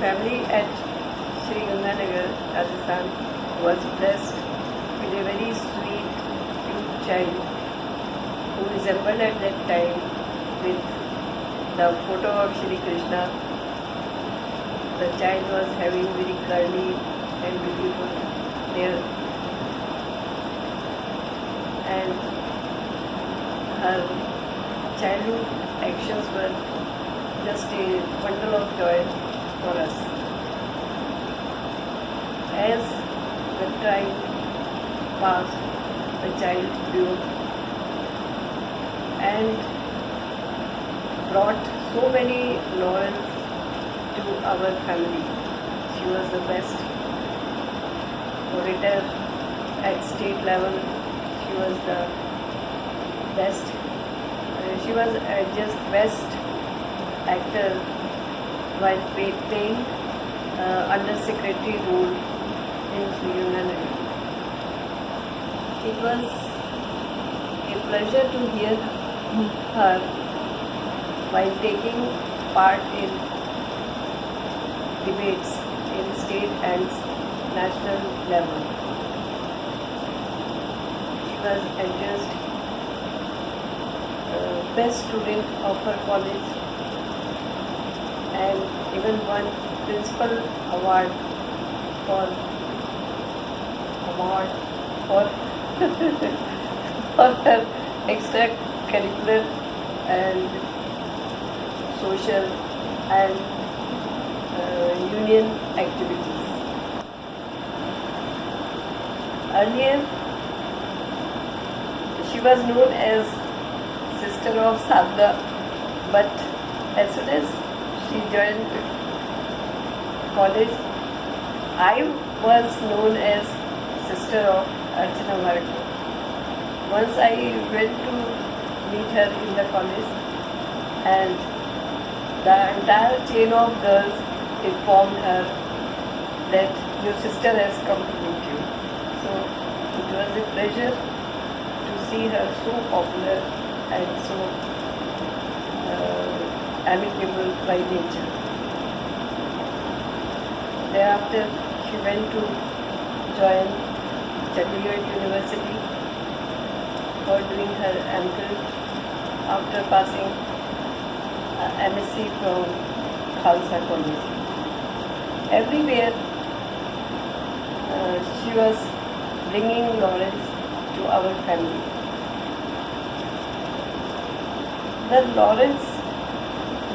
family at Sri Ganganagar, Rajasthan was blessed with a very sweet, cute child who resembled at that time with the photo of Shri Krishna. The child was having very curly and beautiful hair, and her childhood actions were just a bundle of joy for us. As the time passed, the child grew and brought so many laurels to our family. She was the best orator at state level. She was the best. She was just best actor while playing under secretary role in Sri Ganganagar. It was a pleasure to hear her while taking part in debates in state and national level. She was adjudged best student of her college and even won principal award for for her extracurricular and social and union activities. Earlier, she was known as sister of Sadhga, but as soon as she joined college, I was known as sister of Archana Bhargava. Once I went to meet her in the college, and the entire chain of girls informed her that your sister has come to meet you. So it was a pleasure to see her so popular and so amicable by nature. Thereafter, she went to join Chandigarh University for doing her MPhil after passing MSc from Khalsa College. Everywhere she was bringing laurels to our family. The laurels,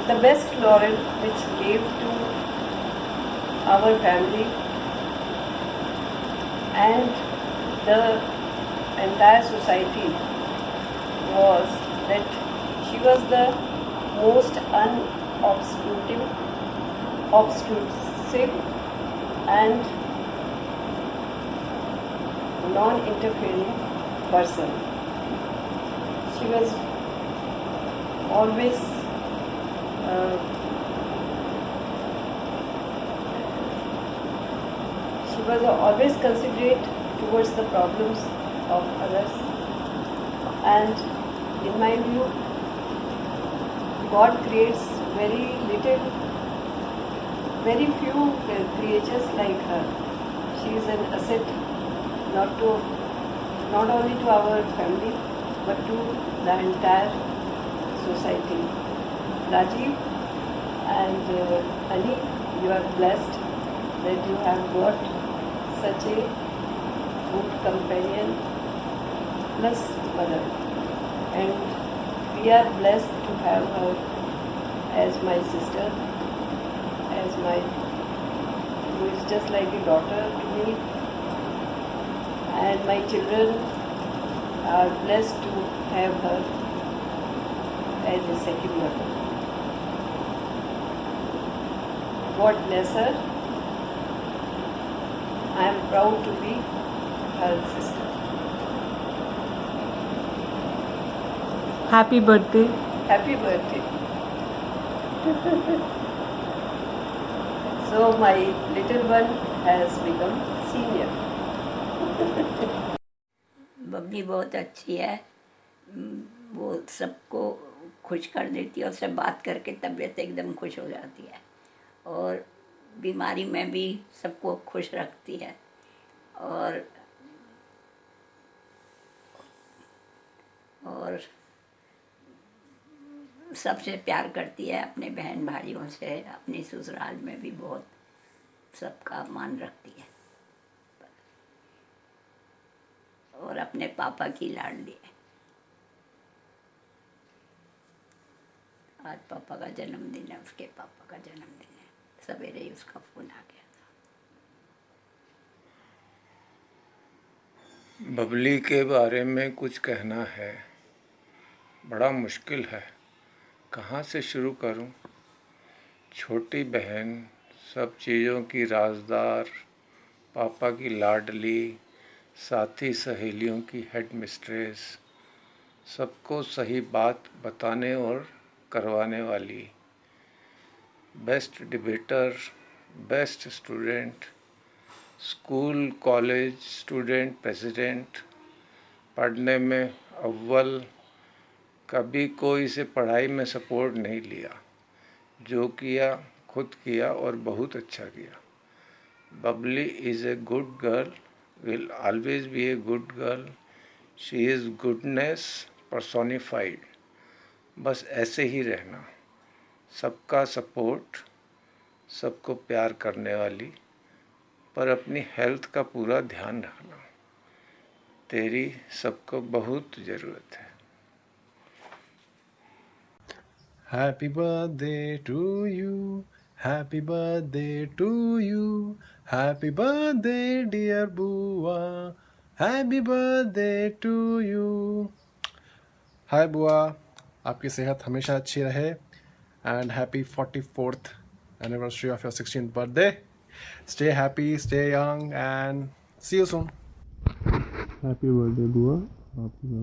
the best laurel which gave to our family and the entire society was that she was the most unobtrusive and non-interfering person. She was always considerate towards the problems of others, and in my view, God creates very few creatures like her. She is an asset not only to our family but to the entire society. Rajiv and Ali, you are blessed that you have got such a good companion plus mother, and we are blessed to have her as my sister, who is just like a daughter to me, and my children are blessed to have her as a second mother. God bless her. I am proud to be her sister. Happy birthday. Happy birthday. So my little one has become senior. Babli बहुत अच्छी है, वो सबको खुश कर देती है और उससे बात करके तबीयत एकदम खुश हो जाती है। और बीमारी में भी सबको खुश रखती है और सबसे प्यार करती है, अपने बहन भाइयों से, अपनी ससुराल में भी बहुत सबका मान रखती है और अपने पापा की लाडली है। आज पापा का जन्मदिन है, उसके पापा का जन्मदिन है, सवेरे ही उसका फोन आ गया था। बबली के बारे में कुछ कहना है, बड़ा मुश्किल है, कहाँ से शुरू करूं? छोटी बहन, सब चीज़ों की राजदार, पापा की लाडली, साथी सहेलियों की हेड मिस्ट्रेस, सबको सही बात बताने और करवाने वाली, best debater, best student, school college student president, पढ़ने में अव्वल, कभी कोई से पढ़ाई में सपोर्ट नहीं लिया, जो किया खुद किया और बहुत अच्छा किया। Babli is a good girl, will always be a good girl, she is goodness personified. बस ऐसे ही रहना, सबका सपोर्ट, सबको प्यार करने वाली, पर अपनी हेल्थ का पूरा ध्यान रखना, तेरी सबको बहुत ज़रूरत है। Happy birthday to you, happy birthday to you, happy birthday dear Bua, happy birthday to you. Hi Bua, आपकी सेहत हमेशा अच्छी रहे and happy 44th anniversary of your 16th birthday. Stay happy, stay young and see you soon. Happy birthday बुआ, आपका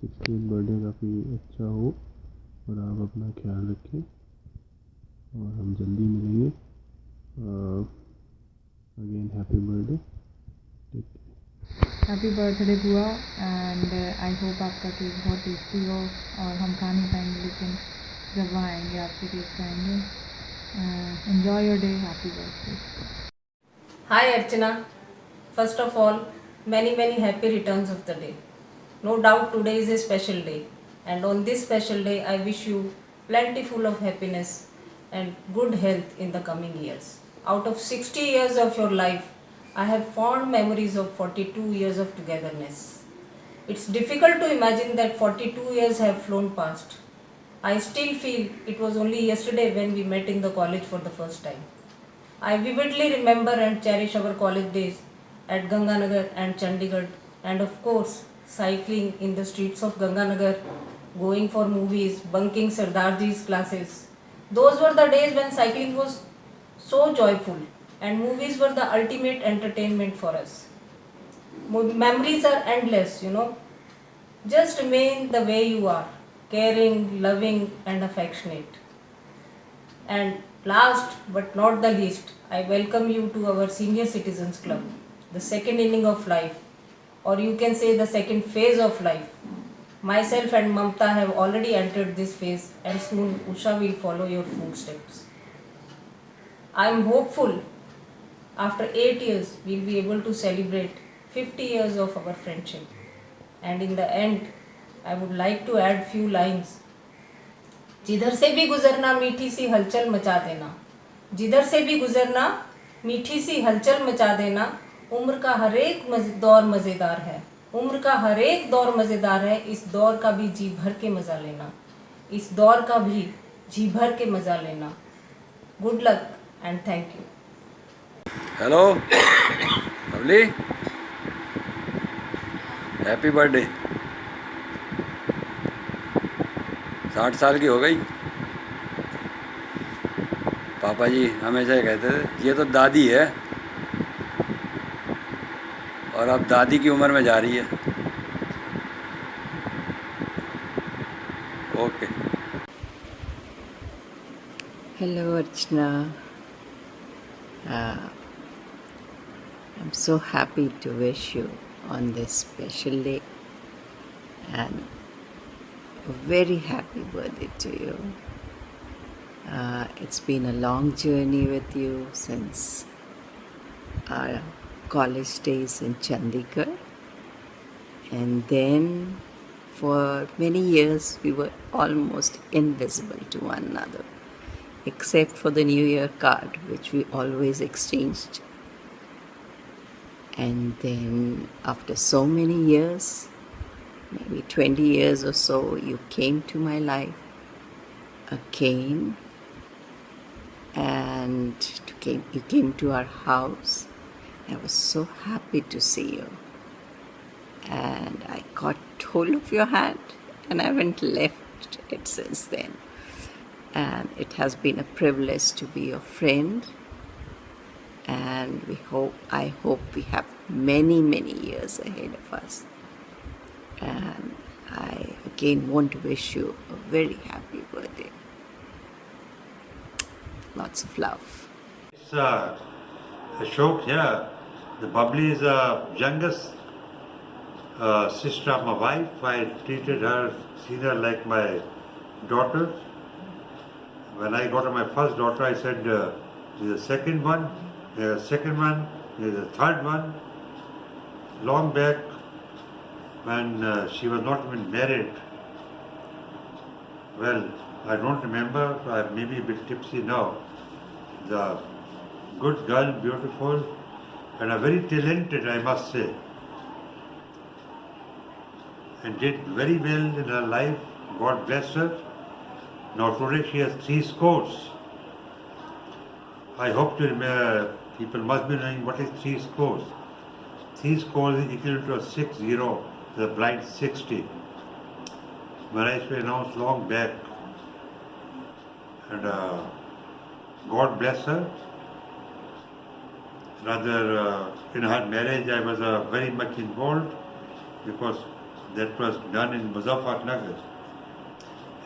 16th birthday काफ़ी अच्छा हो और आप अपना ख्याल रखें और हम जल्दी मिलेंगे। Again happy birthday. Happy birthday बुआ एंड आई होप आपका केक बहुत टेस्टी हो और हम खा नहीं पाएंगे, लेकिन जब वहाँ आएंगे आपके केक खाएंगे। Enjoy your day, happy birthday. Hi Archana, first of all, many happy returns of the day. No doubt today is a special day, and on this special day I wish you plentiful of happiness and good health in the coming years. Out of 60 years of your life, I have fond memories of 42 years of togetherness. It's difficult to imagine that 42 years have flown past. I still feel it was only yesterday when we met in the college for the first time. I vividly remember and cherish our college days at Ganganagar and Chandigarh, and of course cycling in the streets of Ganganagar, going for movies, bunking Sardarji's classes. Those were the days when cycling was so joyful and movies were the ultimate entertainment for us. Memories are endless, you know. Just remain the way you are, caring, loving and affectionate. And last but not the least, I welcome you to our Senior Citizens Club, the second inning of life, or you can say the second phase of life. Myself and Mamta have already entered this phase, and soon Usha will follow your footsteps. I am hopeful after 8 years we'll be able to celebrate 50 years of our friendship. And in the end, I would like to add few lines. जिधर से भी गुजरना मीठी सी हलचल मचा देना, जिधर से भी गुजरना मीठी सी हलचल मचा देना, उम्र का हर एक दौर मज़ेदार है, उम्र का हर एक दौर मज़ेदार है, इस दौर का भी जी भर के मज़ा लेना, इस दौर का भी जी भर के मज़ा लेना। Good luck and thank you. Hello lovely, happy birthday. 60 साल की हो गई। पापा जी हमेशा ये कहते थे ये तो दादी है, और अब दादी की उम्र में जा रही है। Okay. Hello Archana. I'm so happy to wish you on this special day and a very happy birthday to you. It's been a long journey with you since our college days in Chandigarh, and then for many years we were almost invisible to one another, except for the New Year card which we always exchanged. And then after so many years, maybe 20 years or so, you came to my life again, and you came to our house. I was so happy to see you, and I caught hold of your hand and I haven't left it since then. And it has been a privilege to be your friend, and I hope we have many years ahead of us. And I again want to wish you a very happy birthday. Lots of love. It's Ashok here. The Bubbly is the youngest sister of my wife. I treated her, seen her like my daughter. When I got my first daughter, I said, there's a second one, there's a second one, there's a third one. Long back, when she was not even married. Well, I don't remember, I may be a bit tipsy now. The good girl, beautiful, and a very talented, I must say. And did very well in her life. God bless her. Now today she has 3 scores. I hope to remember, people must be knowing what is 3 scores. 3 scores is equal to a 6-0, the blind 60. Marriage was announced long back. And God bless her. Rather, in her marriage I was very much involved, because that was done in Muzaffarnagar.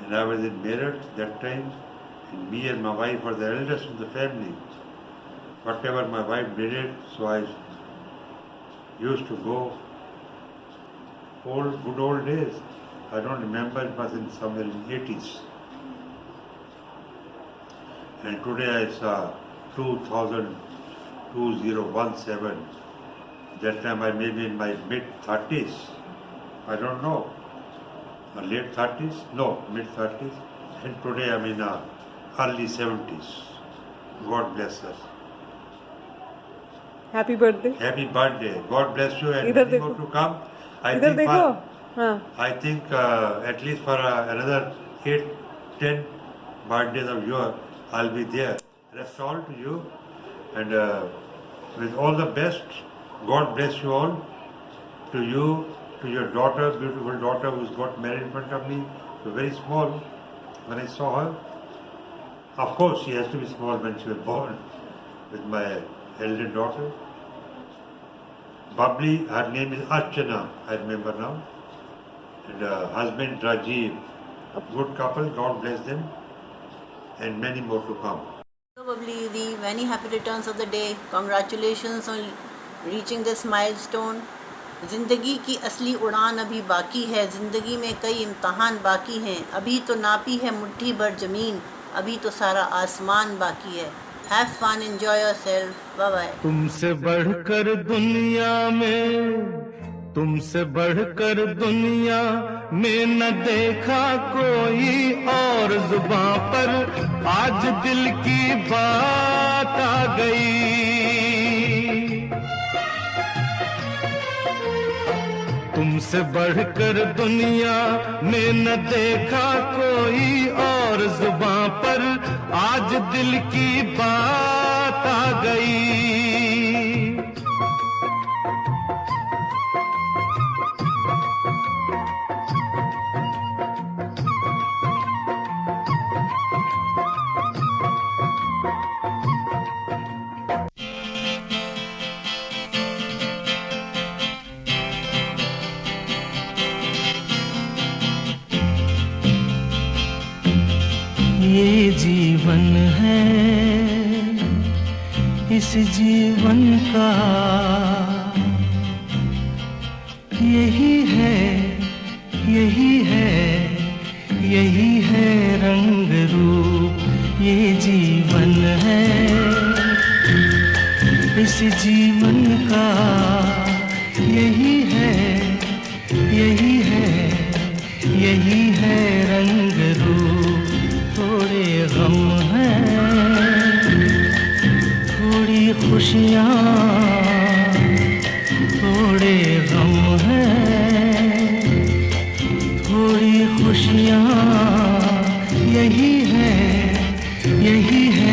And I was in Meerut that time, and me and my wife were the eldest of the family. Whatever my wife did it, so I used to go. Good old days. I don't remember, it was in somewhere in 80s. And today I saw 2017. That time I may be in my mid-30s. I don't know. Late 30s? No, mid-30s. And today I'm in early 70s. God bless us. Happy birthday. Happy birthday. God bless you, and इधर many देखो. more to come. इधर देखो. हाँ. I think at least for another 8-10 birthdays of yours, I'll be there. Rest all to you, and with all the best, God bless you all. To you, to your daughter, beautiful daughter who's got married in front of me, so very small when I saw her. Of course, she has to be small when she was born, with my elder daughter. Bubbly, her name is Archana, I remember now. And husband Rajiv, good couple, God bless them, and many more to come. Hello Bubbly Didi, many happy returns of the day. Congratulations on reaching this milestone. ज़िंदगी की असली उड़ान अभी बाकी है, ज़िंदगी में कई इम्तहान बाकी हैं, अभी तो नापी है मुट्ठी भर ज़मीन, अभी तो सारा आसमान बाकी है. Have fun, enjoy yourself, bye bye. तुमसे बढ़कर दुनिया में न देखा कोई और, जुबां पर आज दिल की बात आ गई. तुमसे बढ़कर दुनिया में न देखा कोई और, जुबां पर आज दिल की बात आ गई. ये जीवन है, इस जीवन का यही है, यही है, यही है रंग रूप, ये जीवन है, इस जीवन का यही है, यही है, यही है रंग रूप। थोड़े गम हैं, थोड़ी खुशियाँ, थोड़े गम हैं, थोड़ी खुशियाँ, यही है, यही है,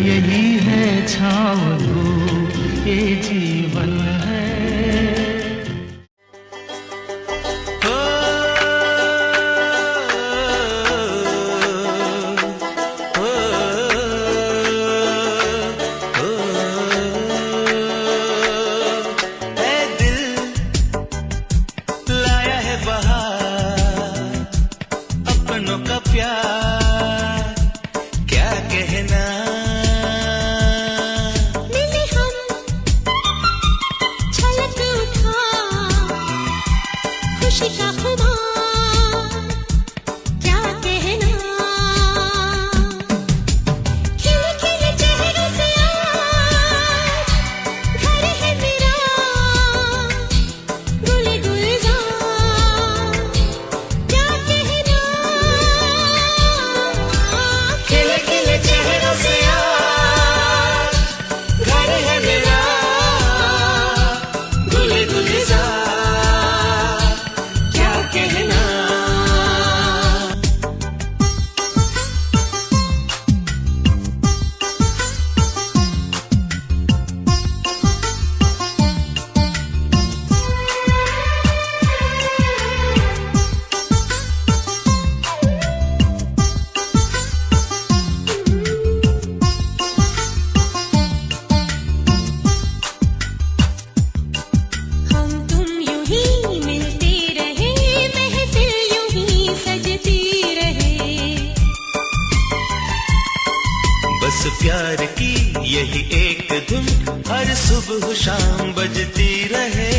यही है छाँव धूप, ये जीवन है। प्यार की यही एक धुन हर सुबह शाम बजती रहे।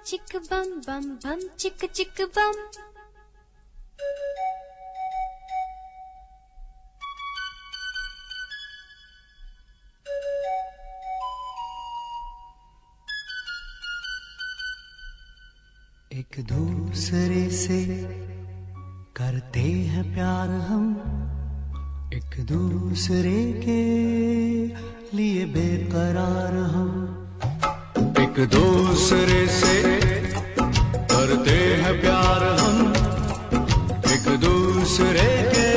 चिक बम बम बम चिक चिक बम। एक दूसरे से करते हैं प्यार हम, एक दूसरे के लिए बेकरार हम। एक दूसरे से करते हैं प्यार हम, एक दूसरे दूसरे के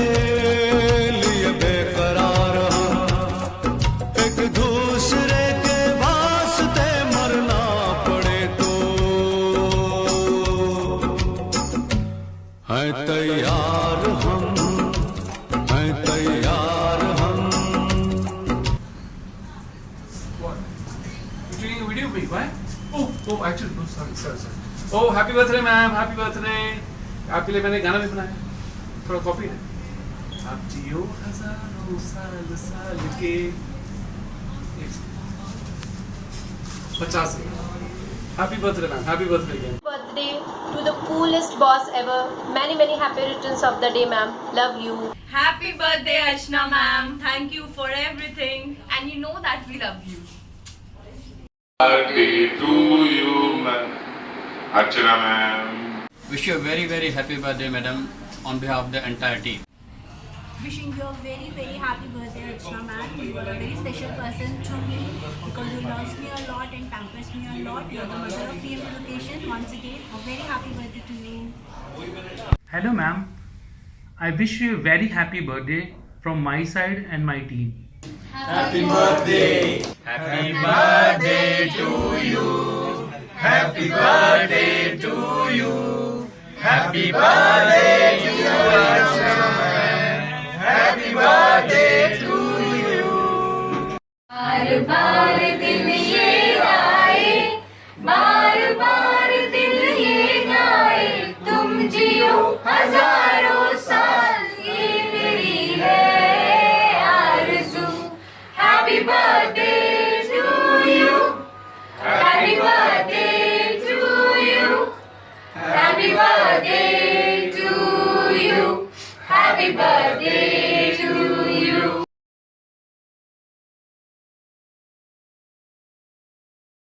लिए बेकरार हम, एक दूसरे के वास्ते मरना पड़े तो हैं तैयार हम, हैं तैयार हम। You're doing a video with me, right? Oh, actually, no, sorry. Oh, happy birthday, ma'am, happy birthday. आपके लिए मैंने गाना भी बनाया, थोड़ा कॉपी है। आप जियो हजारों साल साल के 50। Happy birthday, ma'am. Happy birthday again. Birthday to the coolest boss ever. Many, many happy returns of the day, ma'am. Love you. Happy birthday, Archana ma'am. Thank you for everything. And you know that we love you. Birthday to you, ma'am. Archana ma'am. Wish you a very, very happy birthday, madam, on behalf of the entire team. Wishing you a very, very happy birthday, Archana ma'am. You are a very special person to me because you loves me a lot and pampers me a lot. You are the mother of PM education. Once again, a very happy birthday to you. Hello ma'am, I wish you a very happy birthday from my side and my team. Happy birthday, happy birthday to you, happy birthday to you, happy birthday to you, happy birthday to you. बार बार दिन ये गाए, बार बार दिल ये गाए, तुम जियो हजारों साल, ये मेरी है आरज़ू। Happy birthday